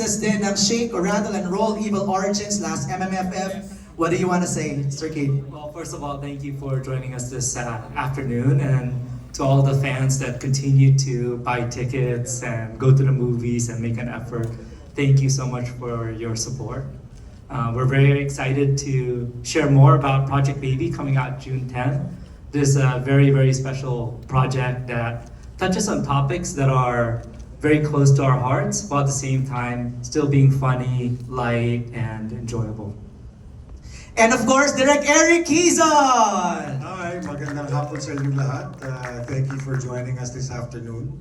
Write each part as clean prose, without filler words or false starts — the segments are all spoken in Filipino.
success din ng Shake, Rattle, and Roll Evil Origins last MMFF. What do you want to say, Sir Kate? Well, first of all, thank you for joining us this afternoon, and to all the fans that continue to buy tickets and go to the movies and make an effort. Thank you so much for your support. We're very excited to share more about Project Baby coming out June 10th. This is a very, very special project that touches on topics that are very close to our hearts, while at the same time still being funny, light, and enjoyable. And of course, Direk Eric Quezon! Hi, magandang hapon sa inyong lahat. Thank you for joining us this afternoon.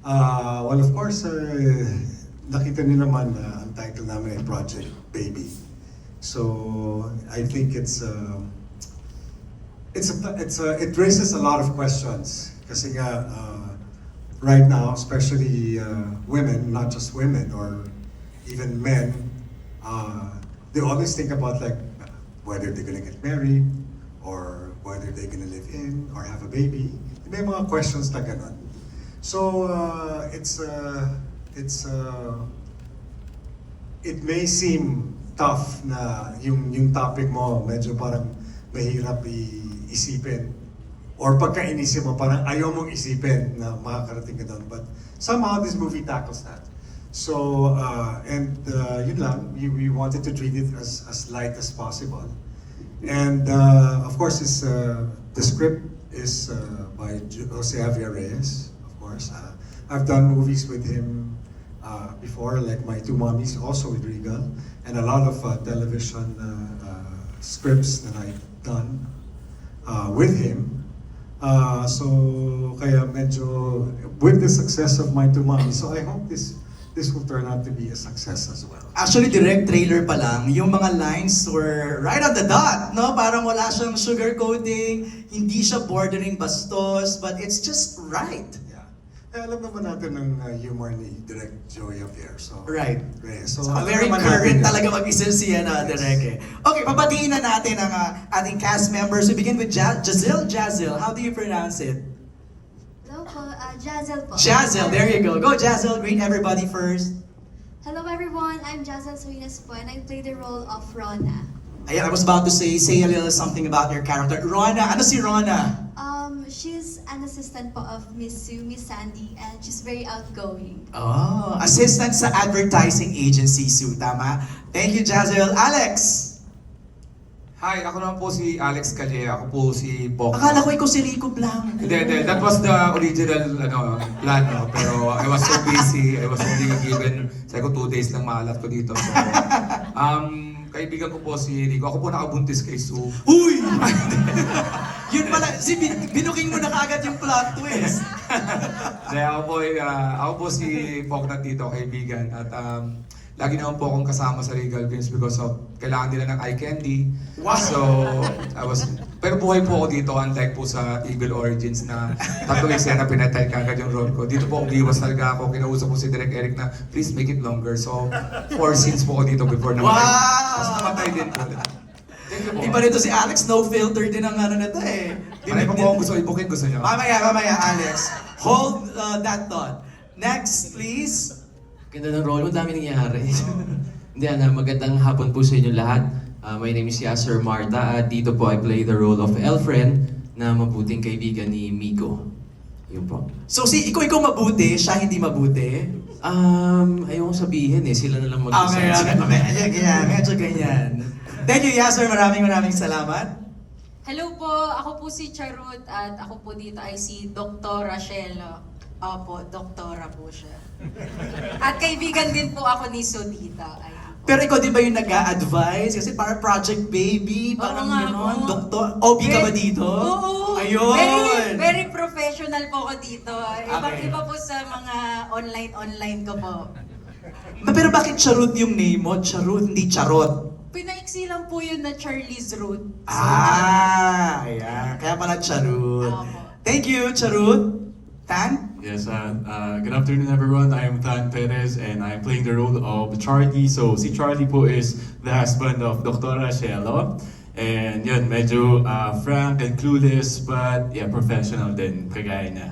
Well, of course, nakita niyo naman na ang title namin ay Project Baby. So, I think it raises a lot of questions. Kasi nga, right now, especially women, not just women, or even men, they always think about like whether they're gonna get married, or whether they're gonna live in, or have a baby. May mga questions na ganun. So, it may seem tough na yung topic mo medyo parang mahirap isipin. Or pagka inisip mo, parang ayaw mong isipin na makakarating ka doon. But somehow this movie tackles that. So, yun lang, we wanted to treat it as light as possible. And of course, the script is by Jose Javier Reyes, of course. I've done movies with him before, like My Two Mommies, also with Regal, and a lot of television scripts that I've done with him. So kaya medyo with the success of My Two Mommies, so I hope this will turn out to be a success as well. Actually, direct trailer pa lang, yung mga lines were right on the dot, no? Parang wala siyang sugarcoating, hindi siya bordering bastos, but it's just right. Yeah. Alam naman natin ng humor ni Direk Joey Javier. So, Right. So, So, alam very naman current natin yun. talaga mag-isip siya na direct eh. Okay, papatiin na natin ang ating cast members. We begin with Jazel. How do you pronounce it? Hello po, Jazel po. Jazel, there you go. Go Jazel, greet everybody first. Hello everyone, I'm Jazel Salinas po and I play the role of Rona. Ayan, I was about to say a little something about your character. Rona, ano si Rona? She's an assistant po of Miss Sue, Miss Sandy, and she's very outgoing. Oh, assistant sa advertising agency, Sue, tama? Thank you, Jazel. Alex! Hi, ako naman po si Alex Calle. Ako po si Bok. Akala ko ikaw si Rico Blanco. Hindi. That was the original plan. No? Pero I was so busy. I was only given, sabi ko 2 days lang maalat ko dito. So, kaibigan ko po si Rico. Ako po nakabuntis kay Sue. Uy! Yun pala, binuking mo na kaagad yung plot twist. Ako po si Pognat dito, kaibigan. At lagi naman po akong kasama sa Regal Films because of kailangan nila ng eye candy. Wow! So, pero buhay po ako dito, unlike po sa Evil Origins na tatlong eksena pinatay kagad yung role ko. Dito po umiwas talaga ako. Kinausap ko si Direk Eric na please make it longer. So, 4 scenes po ako dito before namatay. Wow! Tapos namatay din po. Thank you po. Iba rito si Alex, no filter din ang ano na to eh. Marami pa po akong gusto i-booking, gusto niyo. Mamaya, Alex. Hold that thought. Next, please. Ganda ng role mo, dami nangyayari. Hindi, magandang hapon po sa inyo lahat. My name is Yasser Marta at dito po I play the role of Elfren na mabuting kaibigan ni Miko. Yun po. So ikaw mabuti, siya hindi mabuti? Ayoko sabihin sila na lang mag-decide. Medyo ganyan. Thank you, Yasser. Maraming salamat. Hello po, ako po si Charut at ako po dito ay si Dr. Rachel. Opo, doktora po siya. At kaibigan din po ako ni Sodita. Pero ikaw din ba yung nag-a-advise? Kasi para Project Baby, parang nga gano'n. po. Doktor, OB ka ba dito? Oo! Ayun! Very professional po ako dito. Okay. Iba po sa mga online ko po. Pero bakit Charot yung name mo? Charot, hindi Charot. Pinaiksi lang po yun na Charlie's Root. Ayan. Kaya pala Charot. Opo. Thank you, Charot. Tan? Yes, good afternoon everyone. I am Tan Perez and I'm playing the role of Charlie. So, si Charlie po is the husband of Dr. Cielo. And yun, medyo frank and clueless but yeah, professional din, kagaya niya.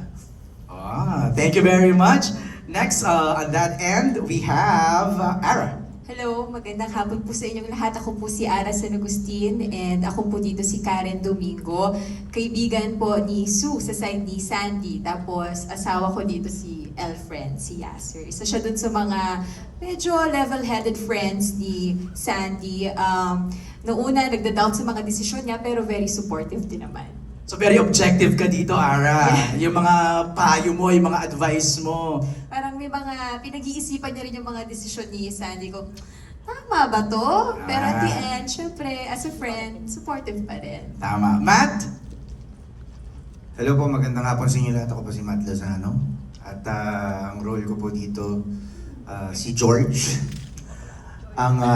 Thank you very much. Next, on that end, we have Ara. Hello, magandang hapon po sa inyong lahat. Ako po si Ara San Agustin and ako po dito si Karen Domingo. Kaibigan po ni Sue sa side ni Sandy. Tapos asawa ko dito si Elfriend, si Yasser. Isa siya dun sa mga medyo level-headed friends ni Sandy. Noong una, nagda-doubt sa mga desisyon niya pero very supportive din naman. So very objective ka dito, Ara. Yung mga payo mo, yung mga advice mo. Parang may mga pinag-iisipan niya rin yung mga desisyon ni Sandy ko. Tama ba to? Pero at the end, syempre, as a friend, supportive pa rin. Tama. Matt? Hello po, magandang hapon sa inyo lahat. Ako po si Matt Lozano. At ang role ko po dito, si George. Ang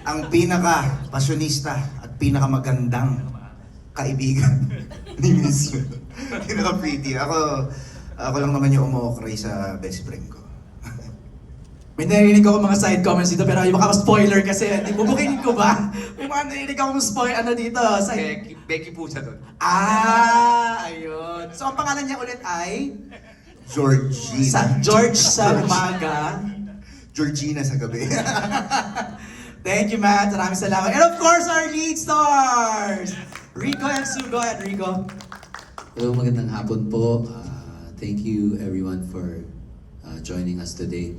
ang pinaka-pasyonista at pinaka-magandang kaibigan ni Miss. Pinaka-pretty. Ako lang naman yung umu-okray sa best friend ko. May narinig ako mga side comments dito pero baka spoiler kasi. Bubukinin ko ba? May mga narinig ako spoiler dito. Side... Becky po siya doon. Ayun. So ang pangalan niya ulit ay? Georgina. George sa umaga. Georgina sa gabi. Thank you, Matt. Maraming salamat. And of course, our lead stars! Rico and Sue. Go ahead, Rico. Hello, magandang hapon po. Thank you everyone for joining us today.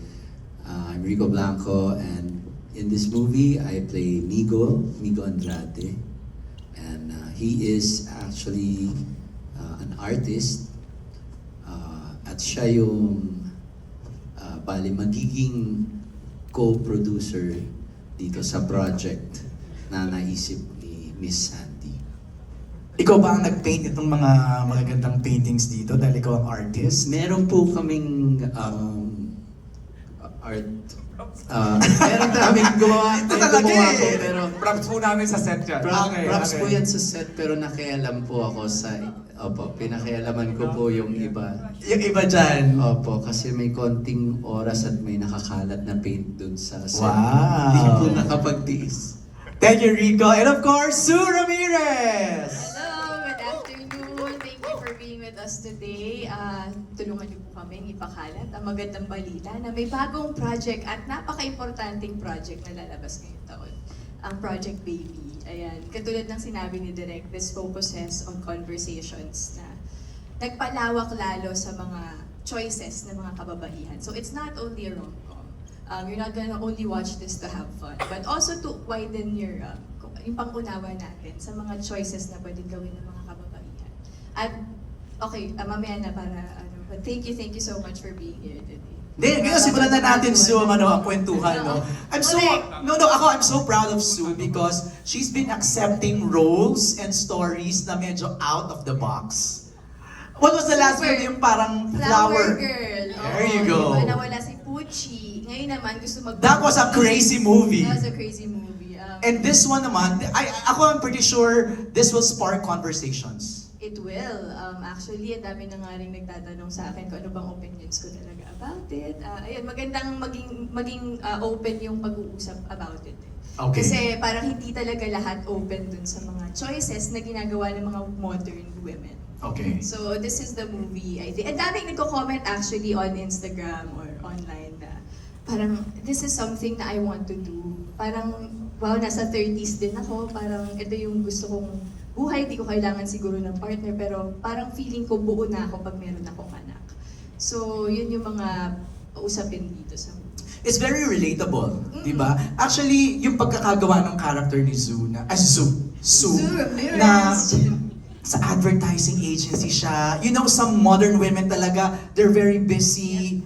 I'm Rico Blanco and in this movie I play Migo Andrade. And he is actually an artist at siya yung bali magiging co-producer dito sa project na naisip ni Miss Sandy. Ikaw ba ang nag-paint itong mga magagandang paintings dito dahil ikaw ang artist? Meron po kaming art. Meron kaming gumawa. Ito talaga eh. Pero Props po namin sa set yan. props po yan sa set pero nakialam po ako sa pinakialaman ko po yung iba. Yung iba dyan. Opo, kasi may konting oras at may nakakalat na paint dun sa set. Wow. Hindi po nakapagtiis. Thank you, Rico. And of course, Sue Ramirez! Hello, good afternoon. Thank you for being with us today. Tulungan niyo po kaming ipakalat ang magandang balita na may bagong project at napaka-importanting project na lalabas ngayong taon. Ang Project Baby. Ayan, katulad ng sinabi ni Direk, this focuses on conversations na nagpalawak lalo sa mga choices ng mga kababaihan. So it's not only a rom-com. You're not gonna only watch this to have fun, but also to widen your yung pang-unawa natin sa mga choices na pwedeng gawin ng mga kababaihan. At okay, mamaya na para but thank you so much for being here today. Hindi, ngayon simulan na natin Sue ang kwentuhan, no? I'm so proud of Sue because she's been accepting roles and stories na medyo out of the box. What was the last movie yung parang Flower? Girl. There you go. Diba, nawala si Pucci. Ngayon naman gusto mag- That was a crazy movie. That was a crazy movie. And this one naman, I'm pretty sure this will spark conversations. It will. Actually, ang dami na nga rin nagtatanong sa akin kung ano bang opinions ko talaga about it. Ayun, magandang maging open yung pag-uusap about it. Okay. Kasi parang hindi talaga lahat open dun sa mga choices na ginagawa ng mga modern women. Okay. So this is the movie, I think. And daming nagko-comment actually on Instagram or online na parang this is something na I want to do. Parang, wow, nasa 30s din ako. Parang ito yung gusto kong buhay. Di ko kailangan siguro ng partner. Pero parang feeling ko buo na ako pag meron akong anak. So yun yung mga usapin dito sa movie. It's very relatable, di ba? Actually, yung pagkakagawa ng character ni Sue Sue Ramirez. na sa advertising agency siya. You know, some modern women talaga, they're very busy.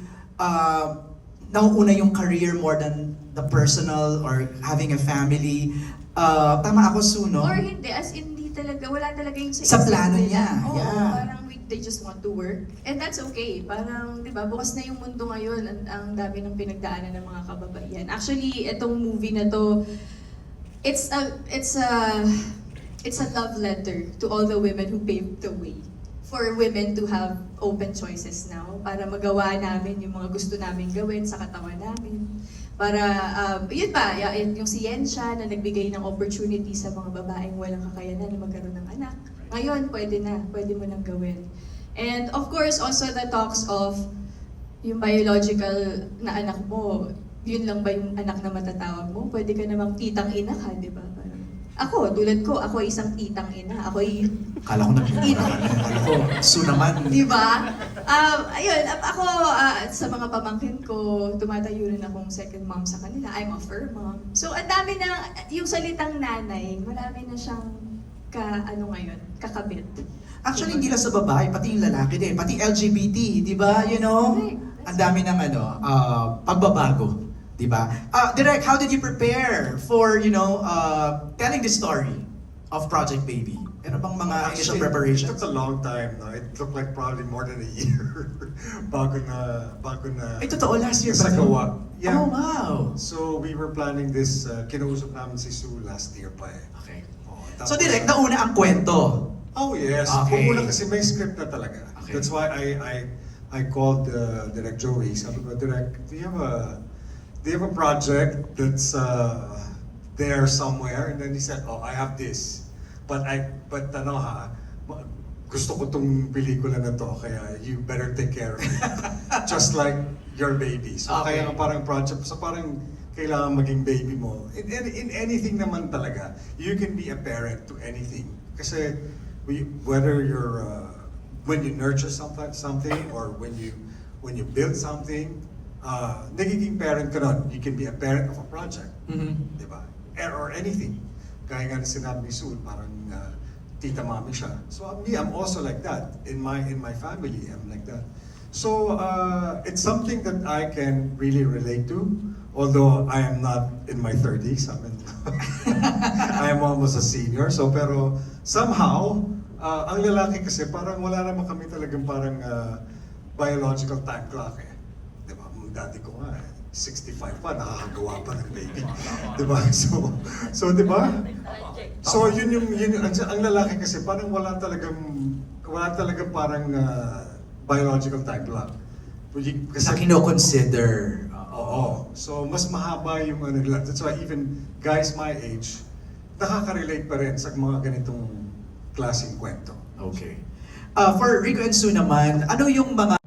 Nauuna yung career more than the personal or having a family. Tama ako, Sue, no? Or hindi, as in, hindi talaga, wala talaga yung Sa isip plano nila. niya, Oo, yeah. parang they just want to work. And that's okay. Parang, di ba, bukas na yung mundo ngayon. Ang dami ng pinagdaanan ng mga kababaihan. Actually, itong movie na to, it's a love letter to all the women who paved the way for women to have open choices now para magawa namin yung mga gusto namin gawin sa katawan namin. Para, yun pa, yung siyensya na nagbigay ng opportunity sa mga babaeng walang kakayanan na magkaroon ng anak. Ngayon, pwede mo nang gawin. And of course, also the talks of yung biological na anak mo, yun lang ba yung anak na matatawag mo? Pwede ka namang titang ina ka, di ba? Parang, ako, tulad ko, ako ay isang titang ina. Ako ay Kala ko nagpipura. Kala ko, Sue naman. Di ba? Ayun, ako sa mga pamangkin ko, tumatayo rin akong second mom sa kanila. I'm a fur mom. So, ang dami na, yung salitang nanay, marami na siyang kakabit. Actually, hindi lang sa babae, pati yung lalaki din, pati LGBT, di ba? You know, ang dami ng pagbabago, di ba? Direk, how did you prepare for, telling the story of Project Baby? Ano bang mga initial It preparations? took a long time. No? It took like probably more than a year bago na Ay, totoo, last year ba? Sagawa. Yeah. Oh, wow. So we were planning this, kinausap namin si Sue last year pa eh. Okay. Oh, So, tapos, Direk, nauna ang kwento. Oh yes. Okay. Una kasi may script na talaga. Okay. That's why I called Direk Joey. Sabi ko, Direk, do you have a project that's there somewhere? And then he said, oh, I have this. But gusto ko tong pelikula na to, kaya you better take care of it. Just like your baby. So Okay. kaya parang project, so parang kailangan maging baby mo. In anything naman talaga, you can be a parent to anything. Kasi whether you're, when you nurture something or when you build something, nagiging parent ka nun. You can be a parent of a project. Mhm. Di ba? Or anything. Kaya nga sinabi ni Sue, parang tita mami siya. So me, I'm also like that. In my family, I'm like that. So it's something that I can really relate to. Although I am not in my 30s, I am almost a senior. So pero somehow, ang lalaki kasi parang wala naman kami talagang parang biological time clock eh. Di ba? Dati ko nga 65 pa, nakakagawa pa ng baby. Di ba? So di ba? So yun ang lalaki kasi parang wala talagang parang biological time clock. Kasi kino-consider. Oo. So mas mahaba yung nila. That's why even guys my age, nakaka-relate pa rin sa mga ganitong klaseng kwento. Okay. For Rico and Sue naman, ano yung mga